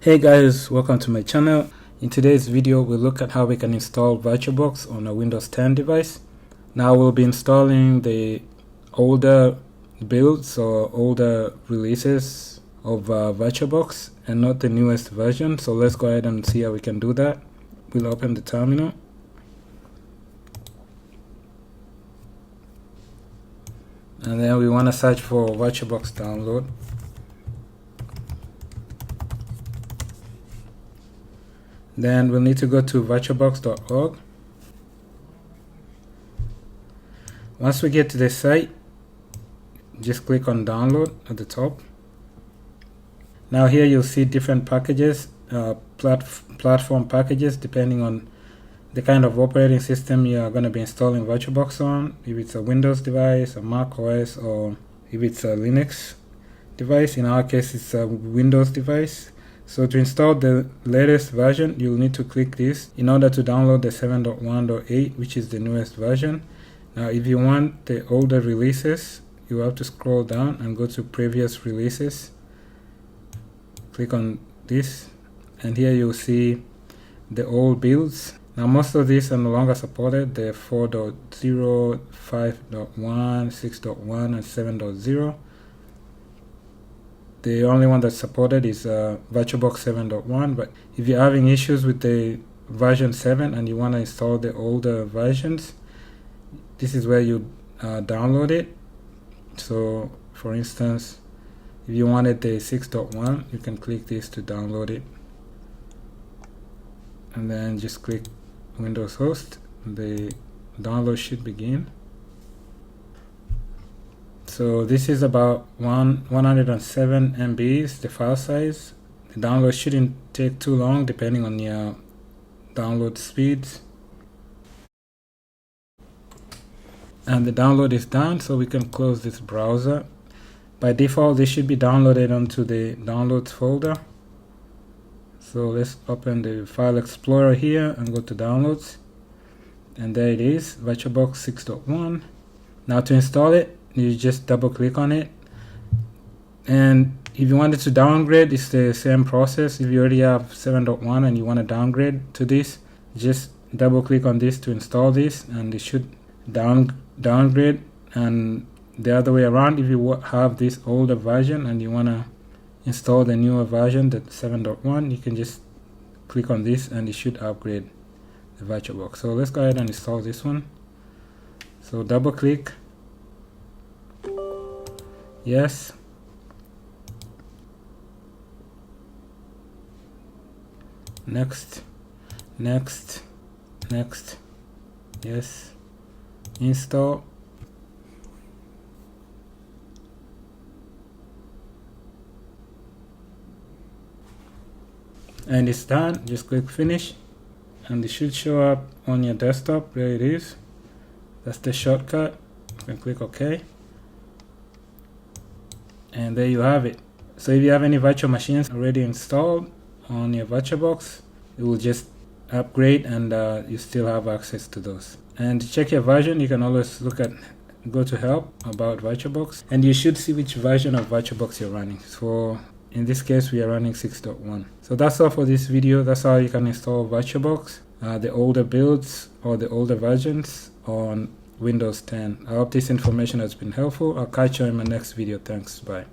Hey guys, welcome to my channel. In today's video we'll look at how we can install Virtualbox on a Windows 10 device. Now we'll be installing the older builds or older releases of Virtualbox and not the newest version. So let's go ahead and see how we can do that. We'll open the terminal. And then we want to search for Virtualbox download. Then we'll need to go to virtualbox.org. Once we get to this site, just click on download at the top. Now here you'll see different packages, platform packages, depending on the kind of operating system you are going to be installing Virtualbox on. If it's a Windows device, a Mac OS, or if it's a Linux device. In our case, it's a Windows device. So to install the latest version, you'll need to click this in order to download the 7.1.8, which is the newest version. Now if you want the older releases, you have to scroll down and go to previous releases. Click on this, and here you'll see the old builds. Now most of these are no longer supported. They're 4.0, 5.1, 6.1, and 7.0. The only one that's supported is Virtualbox 7.1, but if you're having issues with the version 7 and you want to install the older versions, this is where you download it. So for instance, if you wanted the 6.1, you can click this to download it, and then just click Windows host. The download should begin. So this is about 107 MBs, the file size. The download shouldn't take too long depending on your download speeds. And the download is done, so we can close this browser. By default, this should be downloaded onto the downloads folder. So let's open the file explorer here and go to downloads. And there it is, Virtualbox 6.1. Now to install it, you just double click on it, and if you wanted to downgrade, it's the same process. If you already have 7.1 and you want to downgrade to this, just double click on this to install this, and it should downgrade. And the other way around, if you have this older version and you want to install the newer version, the 7.1, you can just click on this and it should upgrade the Virtualbox. So let's go ahead and install this one. So double click. Yes. Next. Next. Next. Yes. Install. And it's done. Just click finish, and it should show up on your desktop. There it is. That's the shortcut. You can click OK. And there you have it. So if you have any virtual machines already installed on your Virtualbox, it will just upgrade, and you still have access to those. And to check your version, you can always go to help about Virtualbox, and you should see which version of Virtualbox you're running. So in this case, we are running 6.1. So that's all for this video. That's how you can install Virtualbox, the older builds or the older versions on Windows 10. I hope this information has been helpful. I'll catch you in my next video. Thanks. Bye.